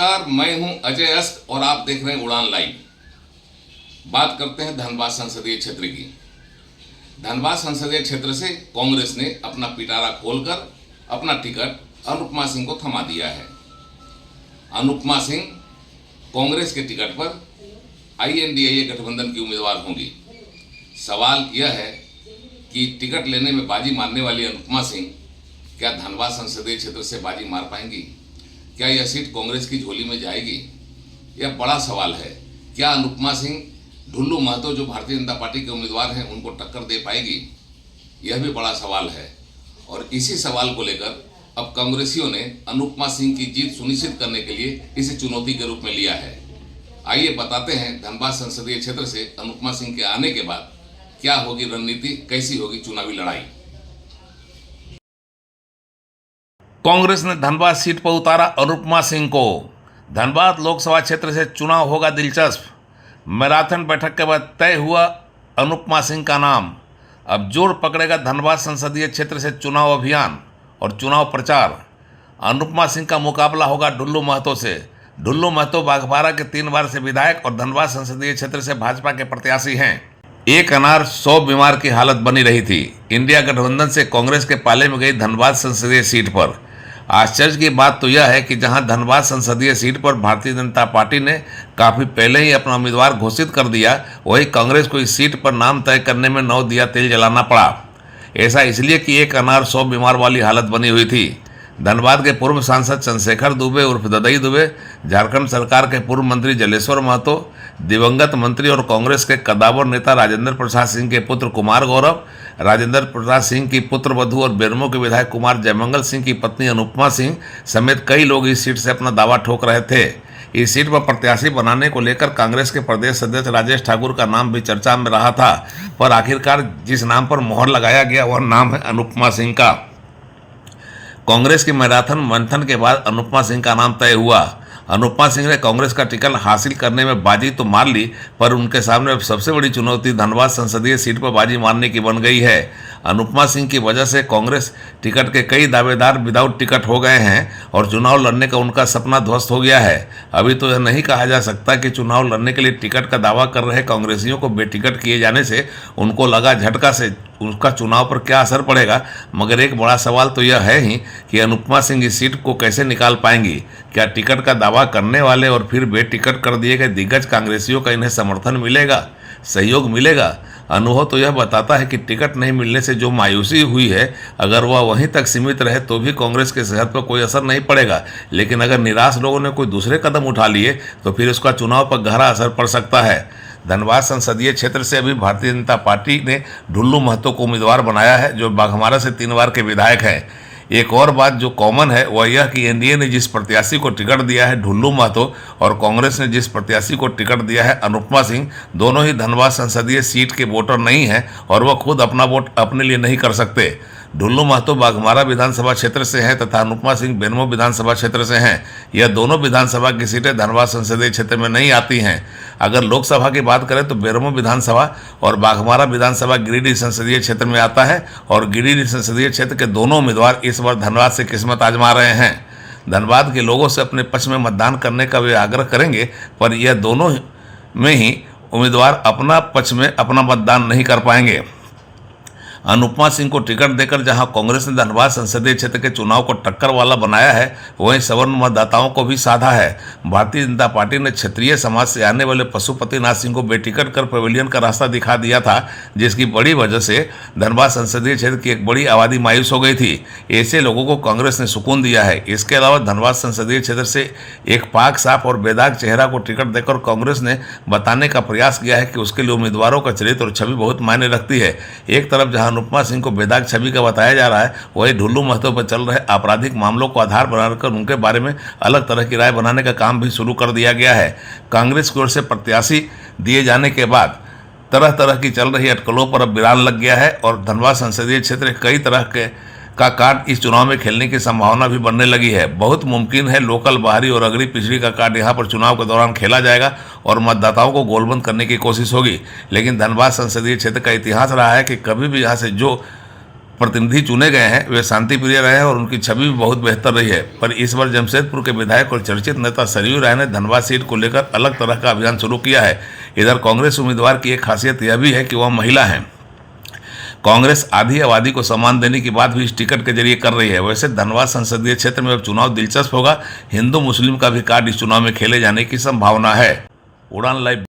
नमस्कार, मैं हूं अजय अस्क और आप देख रहे हैं उड़ान लाइव। बात करते हैं धनबाद संसदीय क्षेत्र की। धनबाद संसदीय क्षेत्र से कांग्रेस ने अपना पिटारा खोलकर अपना टिकट अनुपमा सिंह को थमा दिया है। अनुपमा सिंह कांग्रेस के टिकट पर INDIA गठबंधन की उम्मीदवार होंगी। सवाल यह है कि टिकट लेने में बाजी मारने वाली अनुपमा सिंह क्या धनबाद संसदीय क्षेत्र से बाजी मार पाएंगी? क्या यह सीट कांग्रेस की झोली में जाएगी? यह बड़ा सवाल है। क्या अनुपमा सिंह ढुल्लू महतो जो भारतीय जनता पार्टी के उम्मीदवार हैं उनको टक्कर दे पाएगी? यह भी बड़ा सवाल है। और इसी सवाल को लेकर अब कांग्रेसियों ने अनुपमा सिंह की जीत सुनिश्चित करने के लिए इसे चुनौती के रूप में लिया है। आइए बताते हैं धनबाद संसदीय क्षेत्र से अनुपमा सिंह के आने के बाद क्या होगी रणनीति, कैसी होगी चुनावी लड़ाई। कांग्रेस ने धनबाद सीट पर उतारा अनुपमा सिंह को। धनबाद लोकसभा क्षेत्र से चुनाव होगा दिलचस्प। मैराथन बैठक के बाद तय हुआ अनुपमा सिंह का नाम। अब जोर पकड़ेगा धनबाद संसदीय क्षेत्र से चुनाव अभियान और चुनाव प्रचार। अनुपमा सिंह का मुकाबला होगा ढुल्लू महतो से। ढुल्लू महतो बाघमारा के 3 बार से विधायक और धनबाद संसदीय क्षेत्र से भाजपा के प्रत्याशी हैं। एक अनार 100 बीमार की हालत बनी रही थी। इंडिया गठबंधन से कांग्रेस के पाले में गई धनबाद संसदीय सीट पर। आश्चर्य की बात तो यह है कि जहां धनबाद संसदीय सीट पर भारतीय जनता पार्टी ने काफ़ी पहले ही अपना उम्मीदवार घोषित कर दिया, वहीं कांग्रेस को इस सीट पर नाम तय करने में 9 दिया तेल जलाना पड़ा। ऐसा इसलिए कि एक अनार 100 बीमार वाली हालत बनी हुई थी। धनबाद के पूर्व सांसद चंद्रशेखर दुबे उर्फ ददई दुबे, झारखंड सरकार के पूर्व मंत्री जलेश्वर महतो, दिवंगत मंत्री और कांग्रेस के कद्दावर नेता राजेंद्र प्रसाद सिंह के पुत्र कुमार गौरव, राजेंद्र प्रसाद सिंह की पुत्र वधू और बेरमो के विधायक कुमार जयमंगल सिंह की पत्नी अनुपमा सिंह समेत कई लोग इस सीट से अपना दावा ठोक रहे थे। इस सीट पर प्रत्याशी बनाने को लेकर कांग्रेस के प्रदेश अध्यक्ष राजेश ठाकुर का नाम भी चर्चा में रहा था, पर आखिरकार जिस नाम पर मोहर लगाया गया वह नाम है अनुपमा सिंह का। कांग्रेस की मैराथन मंथन के बाद अनुपमा सिंह का नाम तय हुआ। अनुपमा सिंह ने कांग्रेस का टिकट हासिल करने में बाजी तो मार ली, पर उनके सामने अब सबसे बड़ी चुनौती धनबाद संसदीय सीट पर बाजी मारने की बन गई है। अनुपमा सिंह की वजह से कांग्रेस टिकट के कई दावेदार विदाउट टिकट हो गए हैं और चुनाव लड़ने का उनका सपना ध्वस्त हो गया है। अभी तो यह नहीं कहा जा सकता कि चुनाव लड़ने के लिए टिकट का दावा कर रहे कांग्रेसियों को बेटिकट किए जाने से उनको लगा झटका से उसका चुनाव पर क्या असर पड़ेगा, मगर एक बड़ा सवाल तो यह है ही कि अनुपमा सिंह इस सीट को कैसे निकाल पाएंगी। क्या टिकट का दावा करने वाले और फिर बेटिकट कर दिए गए दिग्गज कांग्रेसियों का इन्हें समर्थन मिलेगा, सहयोग मिलेगा? अनुभव तो यह बताता है कि टिकट नहीं मिलने से जो मायूसी हुई है, अगर वह वहीं तक सीमित रहे तो भी कांग्रेस के सेहत पर कोई असर नहीं पड़ेगा, लेकिन अगर निराश लोगों ने कोई दूसरे कदम उठा लिए तो फिर उसका चुनाव पर गहरा असर पड़ सकता है। धनबाद संसदीय क्षेत्र से अभी भारतीय जनता पार्टी ने ढुल्लू महतो को उम्मीदवार बनाया है, जो बाघमारा से 3 बार के विधायक हैं। एक और बात जो कॉमन है वह यह कि एनडीए ने जिस प्रत्याशी को टिकट दिया है ढुल्लू महतो और कांग्रेस ने जिस प्रत्याशी को टिकट दिया है अनुपमा सिंह, दोनों ही धनबाद संसदीय सीट के वोटर नहीं हैं और वह खुद अपना वोट अपने लिए नहीं कर सकते। ढुल्लू महतो बाघमारा विधानसभा क्षेत्र से हैं तथा अनुपमा सिंह बेरमो विधानसभा क्षेत्र से हैं। यह दोनों विधानसभा की सीटें धनबाद संसदीय क्षेत्र में नहीं आती हैं। अगर लोकसभा की बात करें तो बेरमो विधानसभा और बाघमारा विधानसभा गिरिडीह संसदीय क्षेत्र में आता है और गिरिडीह संसदीय क्षेत्र के दोनों उम्मीदवार इस बार धनबाद से किस्मत आजमा रहे हैं। धनबाद के लोगों से अपने पक्ष में मतदान करने का वे आग्रह करेंगे, पर यह दोनों में ही उम्मीदवार अपना पक्ष में अपना मतदान नहीं कर पाएंगे। अनुपमा सिंह को टिकट देकर जहां कांग्रेस ने धनबाद संसदीय क्षेत्र के चुनाव को टक्कर वाला बनाया है, वहीं सवर्ण मतदाताओं को भी साधा है। भारतीय जनता पार्टी ने क्षत्रिय समाज से आने वाले पशुपतिनाथ सिंह को बेटिकट कर पवेलियन का रास्ता दिखा दिया था, जिसकी बड़ी वजह से धनबाद संसदीय क्षेत्र की एक बड़ी आबादी मायूस हो गई थी। ऐसे लोगों को कांग्रेस ने सुकून दिया है। इसके अलावा धनबाद संसदीय क्षेत्र से एक पाक साफ और बेदाग चेहरा को टिकट देकर कांग्रेस ने बताने का प्रयास किया है कि उसके लिए उम्मीदवारों का चरित्र और छवि बहुत मायने रखती है। एक तरफ जहां अनुपमा सिंह को बेदाग छवि का बताया जा रहा है, वही ढुल्लू महतो पर चल रहे आपराधिक मामलों को आधार बनाकर उनके बारे में अलग तरह की राय बनाने का काम भी शुरू कर दिया गया है। कांग्रेस की ओर से प्रत्याशी दिए जाने के बाद तरह तरह की चल रही अटकलों पर अब विराम लग गया है और धनबाद संसदीय क्षेत्र कई तरह के का कार्ड इस चुनाव में खेलने की संभावना भी बनने लगी है। बहुत मुमकिन है लोकल, बाहरी और अगली पिछड़ी का कार्ड यहां पर चुनाव के दौरान खेला जाएगा और मतदाताओं को गोलबंद करने की कोशिश होगी। लेकिन धनबाद संसदीय क्षेत्र का इतिहास रहा है कि कभी भी यहां से जो प्रतिनिधि चुने गए हैं वे शांति प्रिय रहे हैं और उनकी छवि भी बहुत बेहतर रही है। पर इस बार जमशेदपुर के विधायक और चर्चित नेता सरयू राय ने धनबाद सीट को लेकर अलग तरह का अभियान शुरू किया है। इधर कांग्रेस उम्मीदवार की एक खासियत यह भी है कि वह महिला हैं। कांग्रेस आधी आबादी को सम्मान देने की बात भी इस टिकट के जरिए कर रही है। वैसे धनबाद संसदीय क्षेत्र में अब चुनाव दिलचस्प होगा। हिंदू मुस्लिम का भी कार्ड इस चुनाव में खेले जाने की संभावना है। उड़ान लाइव